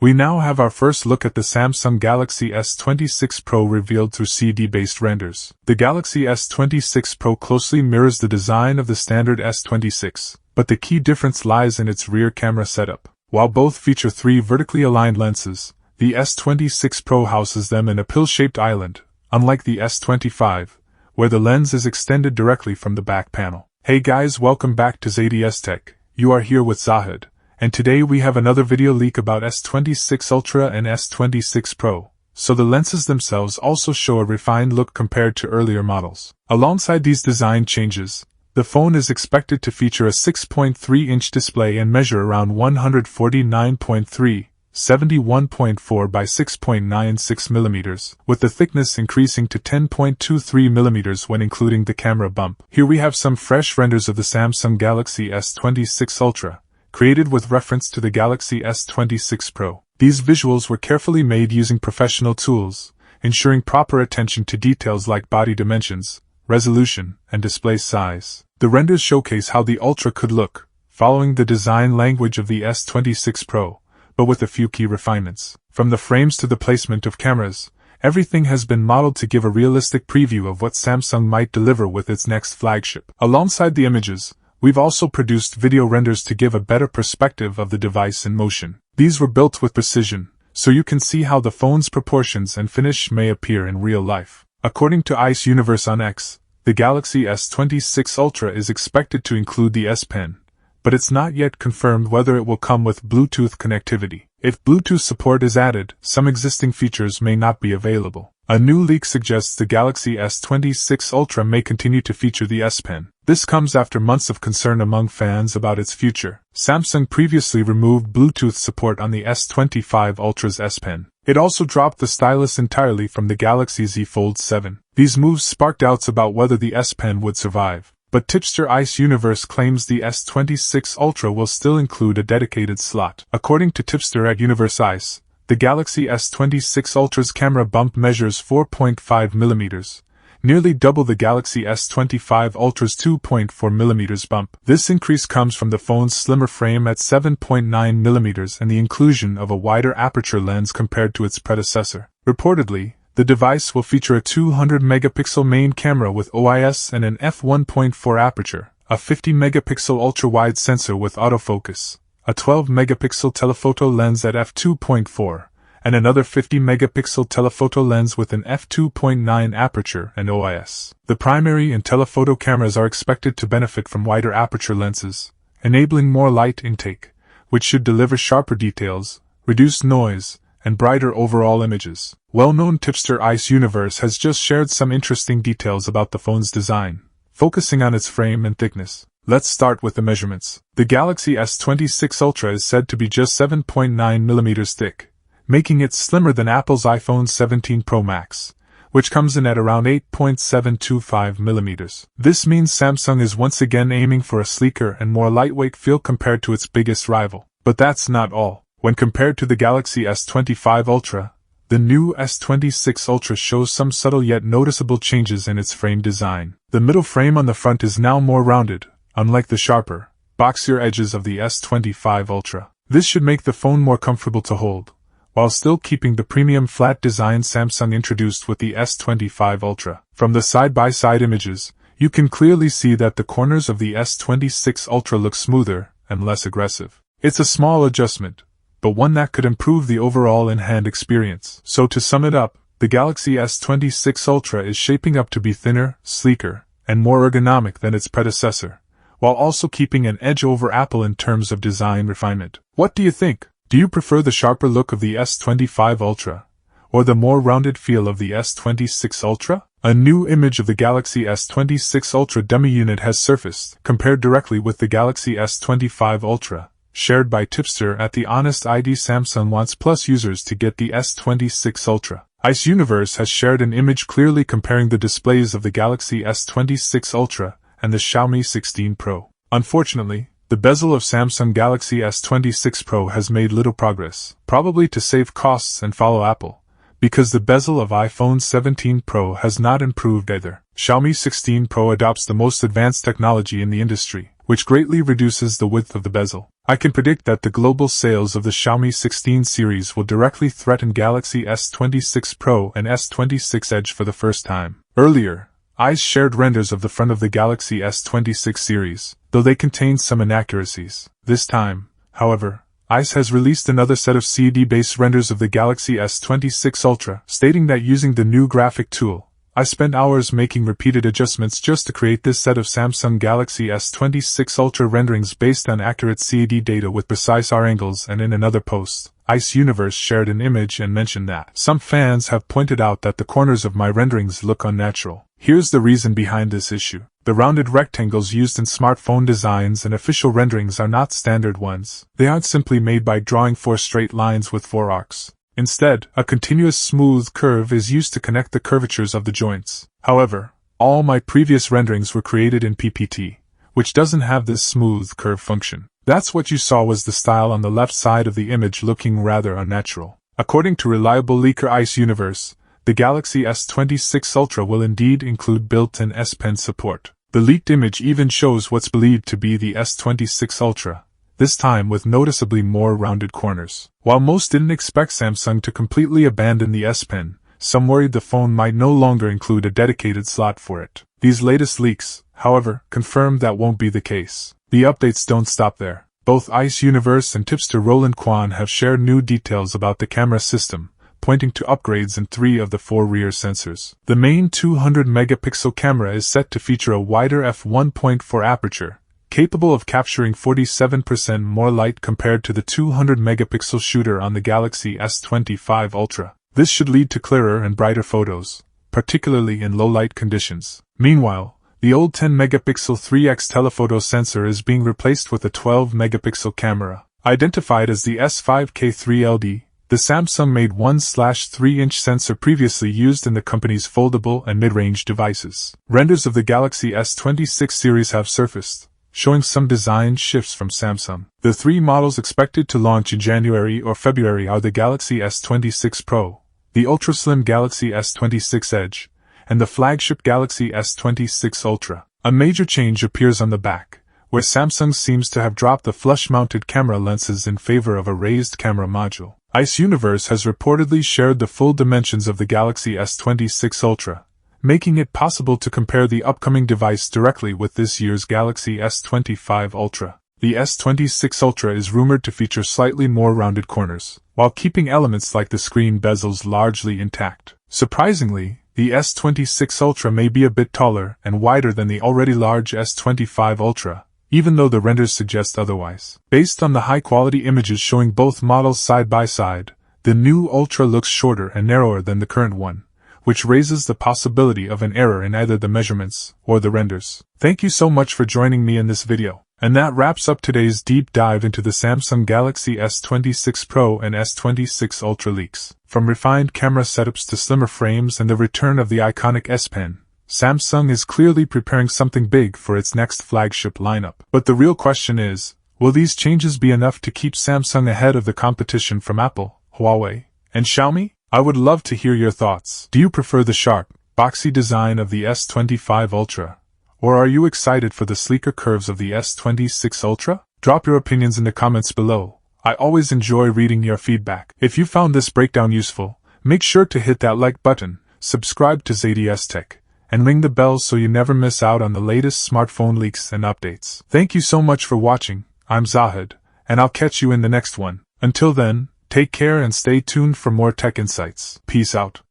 We now have our first look at the Samsung Galaxy S26 Pro revealed through CAD-based renders. The Galaxy S26 Pro closely mirrors the design of the standard S26, but the key difference lies in its rear camera setup. While both feature 3 vertically aligned lenses, the S26 Pro houses them in a pill-shaped island, unlike the S25, where the lens is extended directly from the back panel. Hey guys, welcome back to ZDS Tech. You are here with Zahid, and today we have another video leak about S26 Ultra and S26 Pro, so the lenses themselves also show a refined look compared to earlier models. Alongside these design changes, the phone is expected to feature a 6.3-inch display and measure around 149.3, 71.4 by 6.96 mm, with the thickness increasing to 10.23 mm when including the camera bump. Here we have some fresh renders of the Samsung Galaxy S26 Ultra, created with reference to the Galaxy S26 Pro. These visuals were carefully made using professional tools, ensuring proper attention to details like body dimensions, resolution, and display size. The renders showcase how the Ultra could look, following the design language of the S26 Pro, but with a few key refinements. From the frames to the placement of cameras, everything has been modeled to give a realistic preview of what Samsung might deliver with its next flagship. Alongside the images, we've also produced video renders to give a better perspective of the device in motion. These were built with precision, so you can see how the phone's proportions and finish may appear in real life. According to Ice Universe on X, the Galaxy S26 Ultra is expected to include the S Pen, but it's not yet confirmed whether it will come with Bluetooth connectivity. If Bluetooth support is added, some existing features may not be available. A new leak suggests the Galaxy S26 Ultra may continue to feature the S Pen. This comes after months of concern among fans about its future. Samsung previously removed Bluetooth support on the S25 Ultra's S Pen. It also dropped the stylus entirely from the Galaxy Z Fold 7. These moves sparked doubts about whether the S Pen would survive. But Tipster Ice Universe claims the S26 Ultra will still include a dedicated slot. According to Tipster at Universe Ice, the Galaxy S26 Ultra's camera bump measures 4.5 mm, nearly double the Galaxy S25 Ultra's 2.4 mm bump. This increase comes from the phone's slimmer frame at 7.9 mm and the inclusion of a wider aperture lens compared to its predecessor. Reportedly, the device will feature a 200-megapixel main camera with OIS and an f1.4 aperture, a 50-megapixel ultra-wide sensor with autofocus, a 12-megapixel telephoto lens at f2.4, and another 50-megapixel telephoto lens with an f2.9 aperture and OIS. The primary and telephoto cameras are expected to benefit from wider aperture lenses, enabling more light intake, which should deliver sharper details, reduced noise, and brighter overall images. Well-known tipster Ice Universe has just shared some interesting details about the phone's design, focusing on its frame and thickness. Let's start with the measurements. The Galaxy S26 Ultra is said to be just 7.9 mm thick, making it slimmer than Apple's iPhone 17 Pro Max, which comes in at around 8.725 mm. This means Samsung is once again aiming for a sleeker and more lightweight feel compared to its biggest rival. But that's not all. When compared to the Galaxy S25 Ultra, the new S26 Ultra shows some subtle yet noticeable changes in its frame design. The middle frame on the front is now more rounded, unlike the sharper, boxier edges of the S25 Ultra. This should make the phone more comfortable to hold, while still keeping the premium flat design Samsung introduced with the S25 Ultra. From the side-by-side images, you can clearly see that the corners of the S26 Ultra look smoother and less aggressive. It's a small adjustment, but one that could improve the overall in-hand experience. So to sum it up, the Galaxy S26 Ultra is shaping up to be thinner, sleeker, and more ergonomic than its predecessor, while also keeping an edge over Apple in terms of design refinement. What do you think? Do you prefer the sharper look of the S25 Ultra, or the more rounded feel of the S26 Ultra? A new image of the Galaxy S26 Ultra dummy unit has surfaced, compared directly with the Galaxy S25 Ultra, shared by Tipster at the Honest ID. Samsung wants Plus users to get the S26 Ultra. Ice Universe has shared an image clearly comparing the displays of the Galaxy S26 Ultra and the Xiaomi 16 Pro. Unfortunately, the bezel of Samsung Galaxy S26 Pro has made little progress, probably to save costs and follow Apple, because the bezel of iPhone 17 Pro has not improved either. Xiaomi 16 Pro adopts the most advanced technology in the industry, which greatly reduces the width of the bezel. I can predict that the global sales of the Xiaomi 16 series will directly threaten Galaxy S26 Pro and S26 Edge for the first time. Earlier, ICE shared renders of the front of the Galaxy S26 series, though they contained some inaccuracies. This time, however, ICE has released another set of CAD-based renders of the Galaxy S26 Ultra, stating that using the new graphic tool, I spent hours making repeated adjustments just to create this set of Samsung Galaxy S26 Ultra renderings based on accurate CAD data with precise R angles. And in another post, Ice Universe shared an image and mentioned that some fans have pointed out that the corners of my renderings look unnatural. Here's the reason behind this issue. The rounded rectangles used in smartphone designs and official renderings are not standard ones. They aren't simply made by drawing 4 straight lines with 4 arcs. Instead, a continuous smooth curve is used to connect the curvatures of the joints. However, all my previous renderings were created in PPT, which doesn't have this smooth curve function. That's what you saw was the style on the left side of the image looking rather unnatural. According to reliable leaker Ice Universe, the Galaxy S26 Ultra will indeed include built-in S Pen support. The leaked image even shows what's believed to be the S26 Ultra, this time with noticeably more rounded corners. While most didn't expect Samsung to completely abandon the S Pen, some worried the phone might no longer include a dedicated slot for it. These latest leaks, however, confirm that won't be the case. The updates don't stop there. Both Ice Universe and Tipster Roland Quan have shared new details about the camera system, pointing to upgrades in 3 of the 4 rear sensors. The main 200-megapixel camera is set to feature a wider f1.4 aperture, capable of capturing 47% more light compared to the 200-megapixel shooter on the Galaxy S25 Ultra. This should lead to clearer and brighter photos, particularly in low-light conditions. Meanwhile, the old 10-megapixel 3x telephoto sensor is being replaced with a 12-megapixel camera. Identified as the S5K3LD, the Samsung-made 1/3-inch sensor previously used in the company's foldable and mid-range devices. Renders of the Galaxy S26 series have surfaced, showing some design shifts from Samsung. The 3 models expected to launch in January or February are the Galaxy S26 Pro, the ultra-slim Galaxy S26 Edge, and the flagship Galaxy S26 Ultra. A major change appears on the back, where Samsung seems to have dropped the flush-mounted camera lenses in favor of a raised camera module. Ice Universe has reportedly shared the full dimensions of the Galaxy S26 Ultra, making it possible to compare the upcoming device directly with this year's Galaxy S25 Ultra. The S26 Ultra is rumored to feature slightly more rounded corners, while keeping elements like the screen bezels largely intact. Surprisingly, the S26 Ultra may be a bit taller and wider than the already large S25 Ultra, even though the renders suggest otherwise. Based on the high-quality images showing both models side by side, the new Ultra looks shorter and narrower than the current one, which raises the possibility of an error in either the measurements or the renders. Thank you so much for joining me in this video. And that wraps up today's deep dive into the Samsung Galaxy S26 Pro and S26 Ultra leaks. From refined camera setups to slimmer frames and the return of the iconic S Pen, Samsung is clearly preparing something big for its next flagship lineup. But the real question is, will these changes be enough to keep Samsung ahead of the competition from Apple, Huawei, and Xiaomi? I would love to hear your thoughts. Do you prefer the sharp, boxy design of the S25 Ultra? Or are you excited for the sleeker curves of the S26 Ultra? Drop your opinions in the comments below. I always enjoy reading your feedback. If you found this breakdown useful, make sure to hit that like button, subscribe to ZDS Tech, and ring the bell so you never miss out on the latest smartphone leaks and updates. Thank you so much for watching. I'm Zahid, and I'll catch you in the next one. Until then, take care and stay tuned for more tech insights. Peace out.